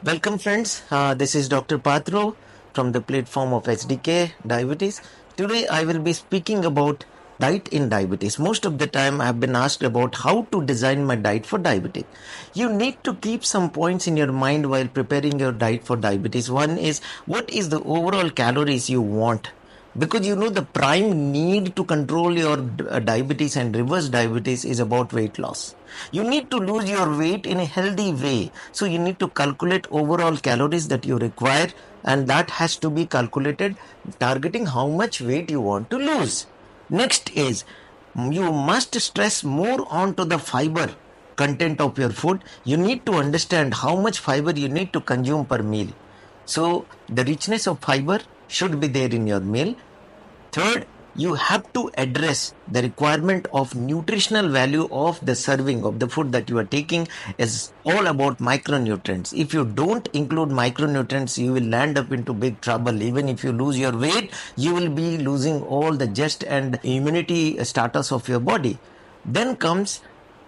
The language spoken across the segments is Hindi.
Welcome, friends. This is Dr. Patro from the platform of HDK Diabetes. Today, I will be speaking about diet in diabetes. Most of the time, I have been asked about how to design my diet for diabetes. You need to keep some points in your mind while preparing your diet for diabetes. One is what is the overall calories you want, because the prime need to control your diabetes and reverse diabetes is about weight loss. You need to lose your weight in a healthy way, so you need to calculate overall calories that you require, and that has to be calculated targeting how much weight you want to lose. Next is you must stress more onto the fiber content of your food. You need to understand how much fiber you need to consume per meal, so the richness of fiber should be there in your meal. Third, you have to address the requirement of nutritional value of the serving of the food that you are taking is all about micronutrients. If you don't include micronutrients, you will land up into big trouble. Even if you lose your weight, you will be losing all the gest and immunity status of your body. Then comes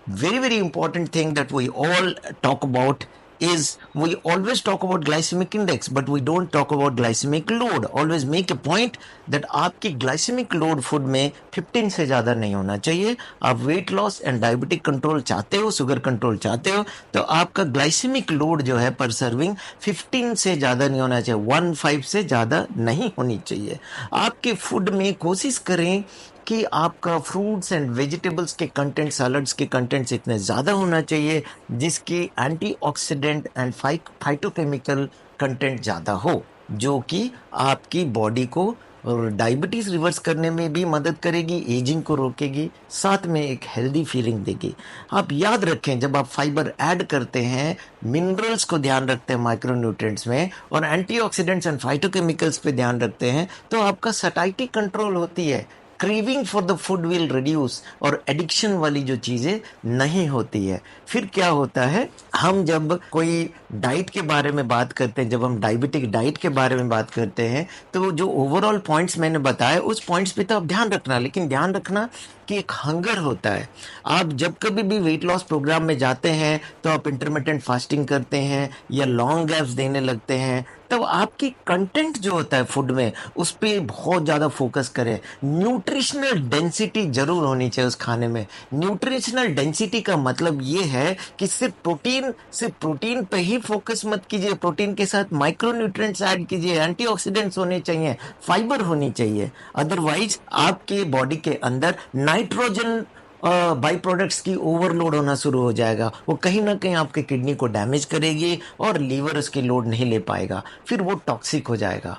very important thing that we all talk about is we always talk about glycemic index, but we don't talk about glycemic load. Always make a point that आपकी glycemic load food में 15 से ज़्यादा नहीं होना चाहिए. आप weight loss and diabetic control चाहते हो, sugar control चाहते हो, तो आपका glycemic load जो है per serving 15 से ज़्यादा नहीं होना चाहिए, 15 से ज़्यादा नहीं होनी चाहिए. आपके food में कोशिश करें कि आपका फ्रूट्स एंड वेजिटेबल्स के कंटेंट, सैलड्स के कंटेंट्स इतने ज़्यादा होना चाहिए जिसकी एंटीऑक्सीडेंट एंड फाइटोकेमिकल कंटेंट ज़्यादा हो, जो कि आपकी बॉडी को डायबिटीज़ रिवर्स करने में भी मदद करेगी, एजिंग को रोकेगी, साथ में एक हेल्दी फीलिंग देगी. आप याद रखें, जब आप फाइबर ऐड करते हैं, मिनरल्स को ध्यान रखते हैं माइक्रोन्यूट्रिएंट्स में, और एंटीऑक्सीडेंट्स एंड फाइटोकेमिकल्स पे ध्यान रखते हैं, तो आपका सटाइटी कंट्रोल होती है, craving for the food will reduce, और एडिक्शन वाली जो चीज़ें नहीं होती है. फिर क्या होता है, हम जब कोई डाइट के बारे में बात करते हैं, जब हम डायबिटिक डाइट के बारे में बात करते हैं, तो जो ओवरऑल पॉइंट्स मैंने बताए उस पॉइंट्स पे तो आप ध्यान रखना, लेकिन ध्यान रखना कि एक हंगर होता है. आप जब कभी भी वेट लॉस प्रोग्राम में जाते हैं तो आप इंटरमिटेंट फास्टिंग करते हैं या लॉन्ग गैप्स देने लगते हैं, तब आपकी कंटेंट जो होता है फूड में उस पर बहुत ज़्यादा फोकस करें. न्यूट्रिशनल डेंसिटी जरूर होनी चाहिए उस खाने में. न्यूट्रिशनल डेंसिटी का मतलब ये है कि सिर्फ प्रोटीन पे ही फोकस मत कीजिए, प्रोटीन के साथ माइक्रोन्यूट्रिएंट्स ऐड कीजिए, एंटीऑक्सीडेंट्स होने चाहिए, फाइबर होनी चाहिए. अदरवाइज आपके बॉडी के अंदर नाइट्रोजन बाई प्रोडक्ट्स की ओवरलोड होना शुरू हो जाएगा. वो कहीं ना कहीं आपके किडनी को डैमेज करेगी और लीवर उसकी लोड नहीं ले पाएगा, फिर वो टॉक्सिक हो जाएगा.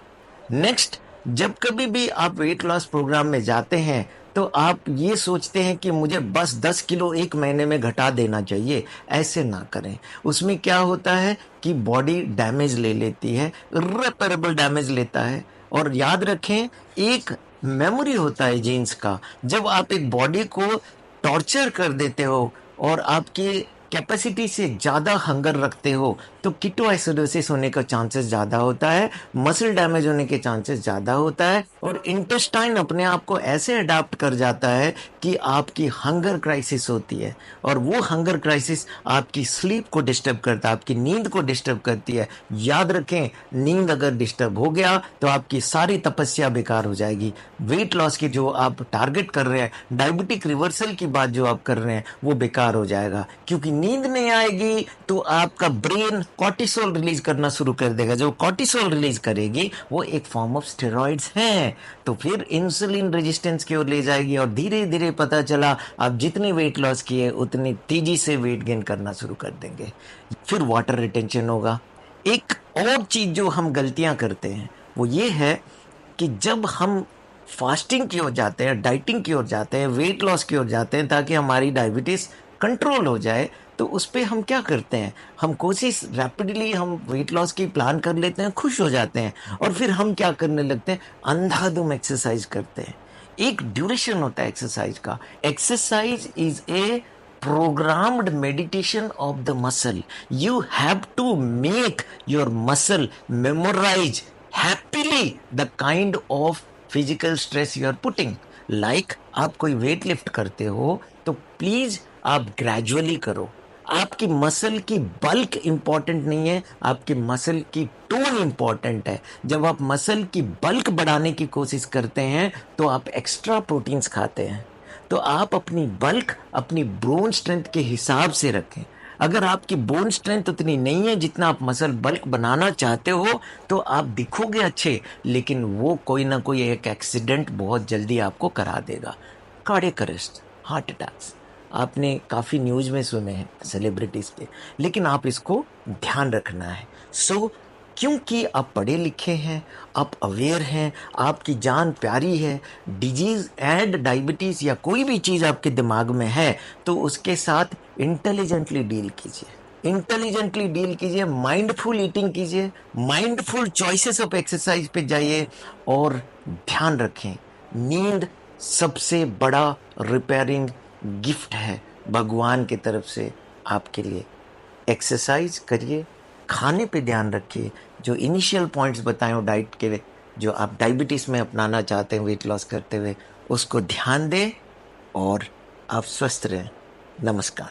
नेक्स्ट, जब कभी भी आप वेट लॉस प्रोग्राम में जाते हैं तो आप ये सोचते हैं कि मुझे बस 10 किलो एक महीने में घटा देना चाहिए. ऐसे ना करें. उसमें क्या होता है कि बॉडी डैमेज ले लेती है, इर्रेपरेबल डैमेज लेता है. और याद रखें, एक मेमोरी होता है जीन्स का. जब आप एक बॉडी को टॉर्चर कर देते हो और आपकी कैपेसिटी से ज़्यादा हंगर रखते हो, तो कीटोएसिडोसिस होने का चांसेस ज़्यादा होता है, मसल डैमेज होने के चांसेस ज़्यादा होता है, और इंटेस्टाइन अपने आप को ऐसे अडाप्ट कर जाता है कि आपकी हंगर क्राइसिस होती है. और वो हंगर क्राइसिस आपकी स्लीप को डिस्टर्ब करता है, आपकी नींद को डिस्टर्ब करती है. याद रखें, नींद अगर डिस्टर्ब हो गया तो आपकी सारी तपस्या बेकार हो जाएगी. वेट लॉस की जो आप टारगेट कर रहे हैं, डायबिटिक रिवर्सल की बात जो आप कर रहे हैं, वो बेकार हो जाएगा. क्योंकि नींद नहीं आएगी तो आपका ब्रेन कॉर्टिसोल रिलीज करना शुरू कर देगा. जो कॉर्टिसोल रिलीज करेगी वो एक फॉर्म ऑफ स्टेरॉइड्स हैं, तो फिर इंसुलिन रेजिस्टेंस की ओर ले जाएगी, और धीरे धीरे पता चला आप जितनी वेट लॉस किए उतनी तेजी से वेट गेन करना शुरू कर देंगे. फिर वाटर रिटेंशन होगा. एक और चीज जो हम गलतियां करते हैं वो ये है कि जब हम फास्टिंग की ओर जाते हैं, डाइटिंग की ओर जाते हैं, वेट लॉस की ओर जाते हैं ताकि हमारी डायबिटीज कंट्रोल हो जाए, तो उस पर हम क्या करते हैं, हम कोशिश रैपिडली हम वेट लॉस की प्लान कर लेते हैं, खुश हो जाते हैं, और फिर हम क्या करने लगते हैं, अंधाधुंध एक्सरसाइज करते हैं. एक ड्यूरेशन होता है एक्सरसाइज का. Exercise is a programmed meditation of the muscle. You have to make your muscle memorize happily the kind of physical stress you are putting. Like आप कोई वेट लिफ्ट करते हो तो प्लीज आप ग्रेजुअली करो. आपकी मसल की बल्क इंपॉर्टेंट नहीं है, आपकी मसल की टोन इंपॉर्टेंट है। जब आप मसल की बल्क बढ़ाने की कोशिश करते हैं तो आप एक्स्ट्रा प्रोटीन्स खाते हैं। तो आप अपनी बल्क अपनी बोन स्ट्रेंथ के हिसाब से रखें। अगर आपकी बोन स्ट्रेंथ उतनी नहीं है जितना आप मसल बल्क बनाना चाहते हो, तो आप दिखोगे अच्छे, लेकिन वो कोई ना कोई एक एक्सीडेंट बहुत जल्दी आपको करा देगा। कार्डियक अरेस्ट, हार्ट अटैक्स आपने काफ़ी न्यूज़ में सुने हैं सेलिब्रिटीज़ के, लेकिन आप इसको ध्यान रखना है। क्योंकि आप पढ़े लिखे हैं, आप अवेयर हैं, आपकी जान प्यारी है, डिजीज़ एंड डायबिटीज़ या कोई भी चीज़ आपके दिमाग में है तो उसके साथ इंटेलिजेंटली डील कीजिए। इंटेलिजेंटली डील कीजिए, माइंडफुल ईटिंग कीजिए, माइंडफुल चॉइसेस ऑफ एक्सरसाइज पे जाइए और ध्यान रखें, नींद सबसे बड़ा रिपेयरिंग गिफ्ट है भगवान की तरफ से आपके लिए। एक्सरसाइज करिए, खाने पे ध्यान रखिए, जो इनिशियल पॉइंट्स बताए हो डाइट के, जो आप डायबिटीज़ में अपनाना चाहते हैं वेट लॉस करते हुए, उसको ध्यान दें और आप स्वस्थ रहें। नमस्कार।